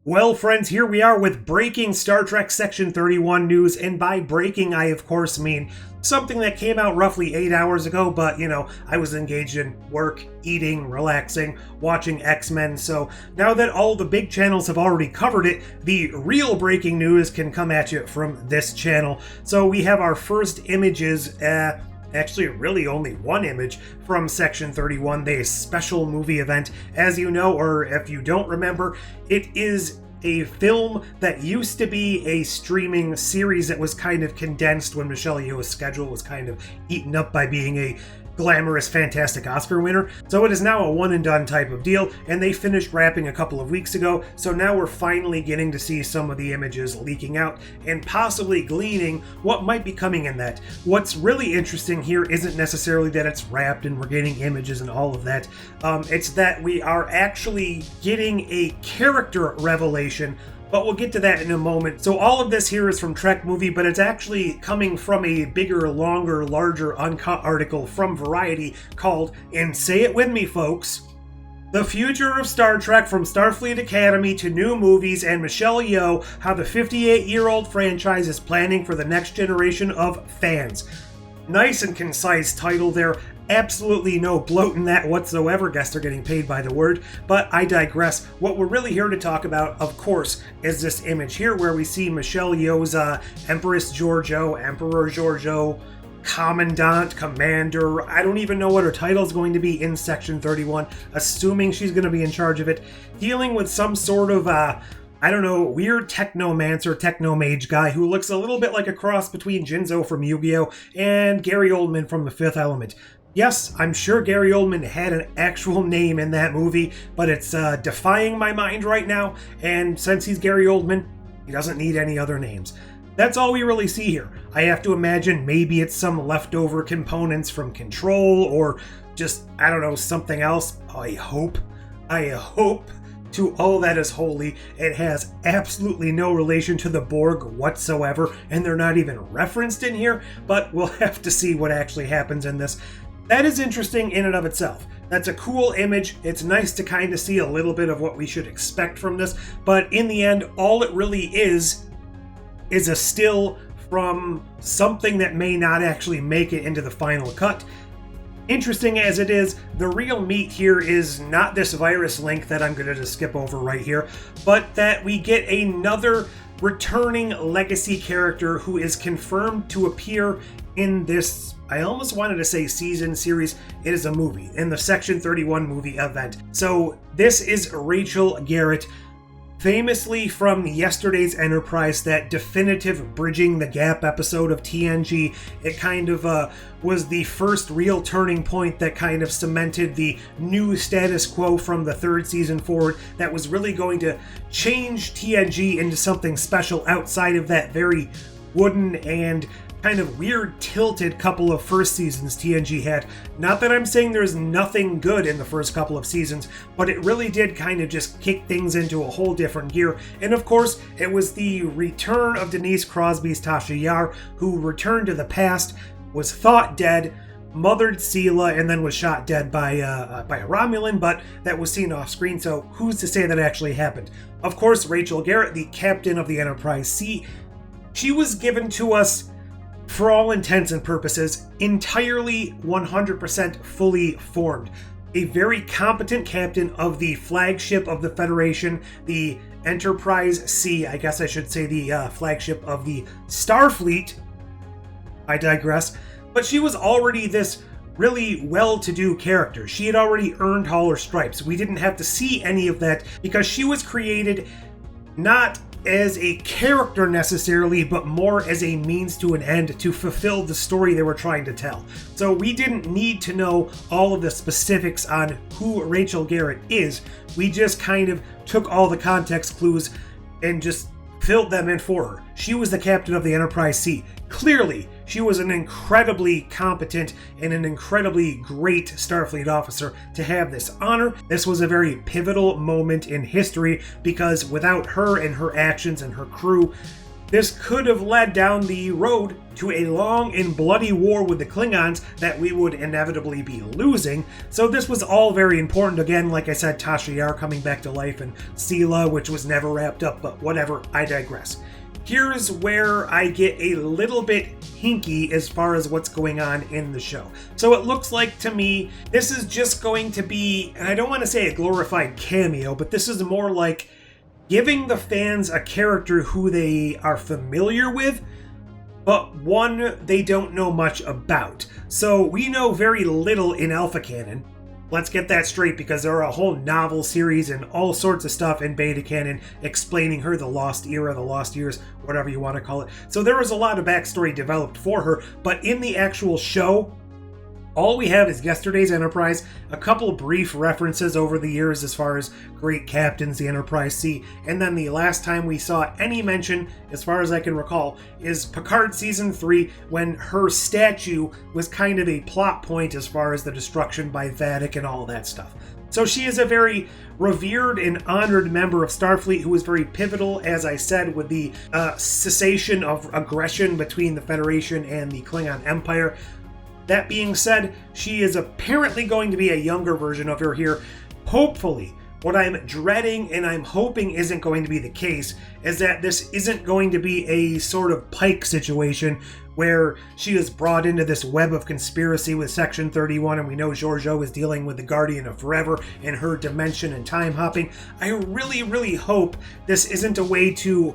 Well, friends, here we are with breaking Star Trek Section 31 news, and by breaking, I of course mean something that came out roughly 8 hours ago, but, I was engaged in work, eating, relaxing, watching X-Men, so now that all the big channels have already covered it, the real breaking news can come at you from this channel. So we have our first images, actually really only one image from Section 31, the special movie event. As you know, or if you don't remember, it is a film that used to be a streaming series that was kind of condensed when Michelle Yeoh's schedule was kind of eaten up by being a glamorous, fantastic Oscar winner. So it is now a one and done type of deal, and they finished wrapping a couple of weeks ago, so now we're finally getting to see some of the images leaking out and possibly gleaning what might be coming in that. What's really interesting here isn't necessarily that it's wrapped and we're getting images and all of that. It's that we are actually getting a character revelation, but we'll get to that in a moment. So all of this here is from Trek Movie, but it's actually coming from a bigger, longer, larger, uncut article from Variety called, and say it with me folks, "The Future of Star Trek from Starfleet Academy to New Movies and Michelle Yeoh, How the 58-Year-Old Franchise is Planning for the Next Generation of Fans." Nice and concise title there. Absolutely no bloat in that whatsoever. Guess they're getting paid by the word, but I digress. What we're really here to talk about, of course, is this image here where we see Michelle Yeoh's Empress Georgiou, Emperor Georgiou, Commandant, Commander. I don't even know what her title is going to be in Section 31, assuming she's going to be in charge of it, dealing with some sort of weird technomancer, technomage guy who looks a little bit like a cross between Jinzo from Yu-Gi-Oh! And Gary Oldman from The Fifth Element. Yes, I'm sure Gary Oldman had an actual name in that movie, but it's defying my mind right now, and since he's Gary Oldman, he doesn't need any other names. That's all we really see here. I have to imagine maybe it's some leftover components from Control, or just, something else. I hope, to all that is holy, it has absolutely no relation to the Borg whatsoever, and they're not even referenced in here, but we'll have to see what actually happens in this. That is interesting in and of itself. That's a cool image. It's nice to kind of see a little bit of what we should expect from this, but in the end, all it really is a still from something that may not actually make it into the final cut. Interesting as it is, the real meat here is not this virus link that I'm going to just skip over right here, but that we get another returning legacy character who is confirmed to appear in this, I almost wanted to say season series, it is a movie, in the Section 31 movie event. So this is Rachel Garrett, famously from yesterday's Enterprise, that definitive Bridging the Gap episode of TNG. It kind of was the first real turning point that kind of cemented the new status quo from the third season forward, that was really going to change TNG into something special outside of that very wooden and kind of weird tilted couple of first seasons TNG had. Not that I'm saying there's nothing good in the first couple of seasons, but it really did kind of just kick things into a whole different gear. And of course, it was the return of Denise Crosby's Tasha Yar, who returned to the past, was thought dead, mothered Sela, and then was shot dead by a Romulan, but that was seen off screen, so who's to say that actually happened? Of course, Rachel Garrett, the captain of the Enterprise C, she was given to us, for all intents and purposes, entirely 100% fully formed. A very competent captain of the flagship of the Federation, the Enterprise C, I guess I should say the flagship of the Starfleet. I digress. But she was already this really well-to-do character. She had already earned all her stripes. We didn't have to see any of that because she was created not as a character necessarily, but more as a means to an end to fulfill the story they were trying to tell. So we didn't need to know all of the specifics on who Rachel Garrett is. We just kind of took all the context clues and just filled them in for her. She was the captain of the Enterprise C. Clearly, she was an incredibly competent and an incredibly great Starfleet officer to have this honor. This was a very pivotal moment in history because without her and her actions and her crew, This could have led down the road to a long and bloody war with the Klingons that we would inevitably be losing. So this was all very important. Again, like I said, Tasha Yar coming back to life, and Sela, which was never wrapped up, but whatever, I digress. Here's where I get a little bit hinky as far as what's going on in the show. So it looks like to me, this is just going to be, and I don't want to say a glorified cameo, but this is more like giving the fans a character who they are familiar with, but one they don't know much about. So we know very little in Alpha Canon. Let's get that straight, because there are a whole novel series and all sorts of stuff in Beta Canon explaining her, the Lost Era, the Lost Years, whatever you want to call it. So there was a lot of backstory developed for her, but in the actual show, all we have is yesterday's Enterprise, a couple brief references over the years as far as great captains the Enterprise see, and then the last time we saw any mention, as far as I can recall, is Picard Season 3, when her statue was kind of a plot point as far as the destruction by Vadic and all that stuff. So she is a very revered and honored member of Starfleet who was very pivotal, as I said, with the cessation of aggression between the Federation and the Klingon Empire. That being said, she is apparently going to be a younger version of her here. Hopefully, what I'm dreading and I'm hoping isn't going to be the case is that this isn't going to be a sort of Pike situation where she is brought into this web of conspiracy with Section 31, and we know Georgiou is dealing with the Guardian of Forever and her dimension and time hopping. I really, really hope this isn't a way to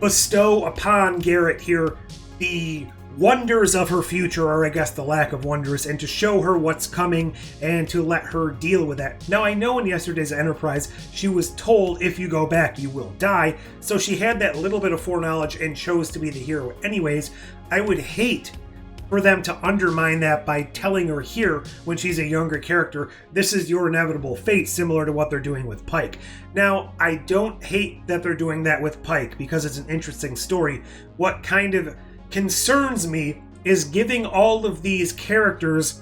bestow upon Garrett here the wonders of her future, or I guess the lack of wonders, and to show her what's coming and to let her deal with that. Now, I know in yesterday's Enterprise, she was told, if you go back, you will die, so she had that little bit of foreknowledge and chose to be the hero anyways. I would hate for them to undermine that by telling her here, when she's a younger character, this is your inevitable fate, similar to what they're doing with Pike. Now, I don't hate that they're doing that with Pike, because it's an interesting story. What kind of concerns me is giving all of these characters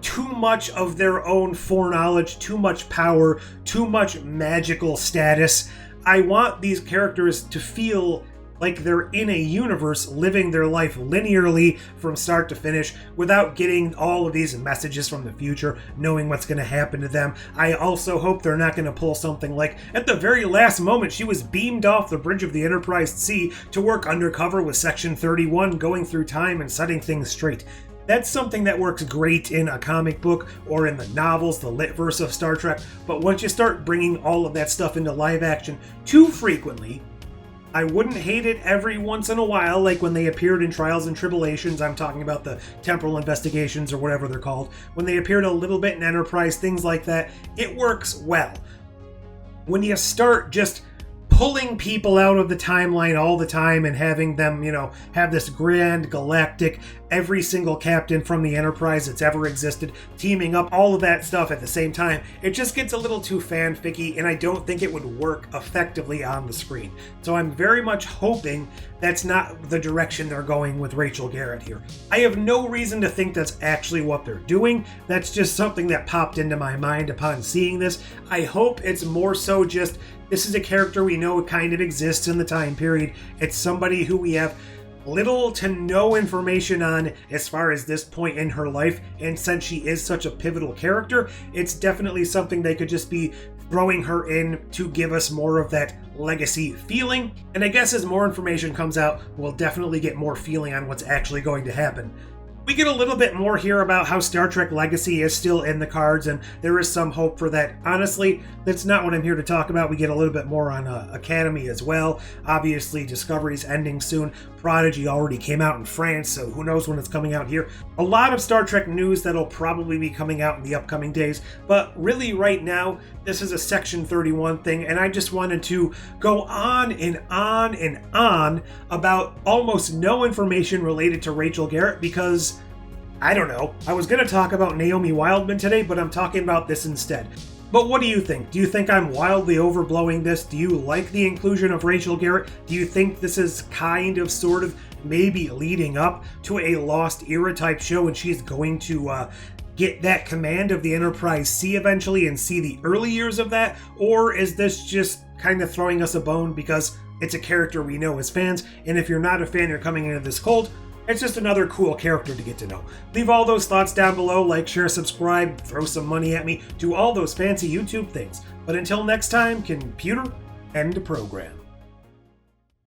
too much of their own foreknowledge, too much power, too much magical status. I want these characters to feel like they're in a universe living their life linearly from start to finish without getting all of these messages from the future, knowing what's going to happen to them. I also hope they're not going to pull something like, at the very last moment, she was beamed off the bridge of the Enterprise C to work undercover with Section 31, going through time and setting things straight. That's something that works great in a comic book or in the novels, the lit verse of Star Trek, but once you start bringing all of that stuff into live action too frequently, I wouldn't hate it every once in a while, like when they appeared in Trials and Tribulations. I'm talking about the temporal investigations or whatever they're called. When they appeared a little bit in Enterprise, things like that, it works well. When you start just pulling people out of the timeline all the time and having them, have this grand galactic, every single captain from the Enterprise that's ever existed, teaming up, all of that stuff at the same time, it just gets a little too fanficky, and I don't think it would work effectively on the screen. So I'm very much hoping that's not the direction they're going with Rachel Garrett here. I have no reason to think that's actually what they're doing. That's just something that popped into my mind upon seeing this. I hope it's more so just, this is a character we know kind of exists in the time period. It's somebody who we have little to no information on as far as this point in her life, and since she is such a pivotal character, it's definitely something they could just be throwing her in to give us more of that legacy feeling. And I guess as more information comes out, we'll definitely get more feeling on what's actually going to happen. We get a little bit more here about how Star Trek Legacy is still in the cards, and there is some hope for that. Honestly, that's not what I'm here to talk about. We get a little bit more on Academy as well. Obviously, Discovery's ending soon. Prodigy already came out in France, so who knows when it's coming out here. A lot of Star Trek news that'll probably be coming out in the upcoming days, but really right now, this is a Section 31 thing, and I just wanted to go on and on and on about almost no information related to Rachel Garrett because, I don't know, I was going to talk about Naomi Wildman today, but I'm talking about this instead. But what do you think? Do you think I'm wildly overblowing this? Do you like the inclusion of Rachel Garrett? Do you think this is kind of, sort of, maybe leading up to a Lost Era type show and she's going to get that command of the Enterprise C eventually and see the early years of that? Or is this just kind of throwing us a bone because it's a character we know as fans, and if you're not a fan, you're coming into this cult, it's just another cool character to get to know. Leave all those thoughts down below, like, share, subscribe, throw some money at me, do all those fancy YouTube things. But until next time, computer, end the program.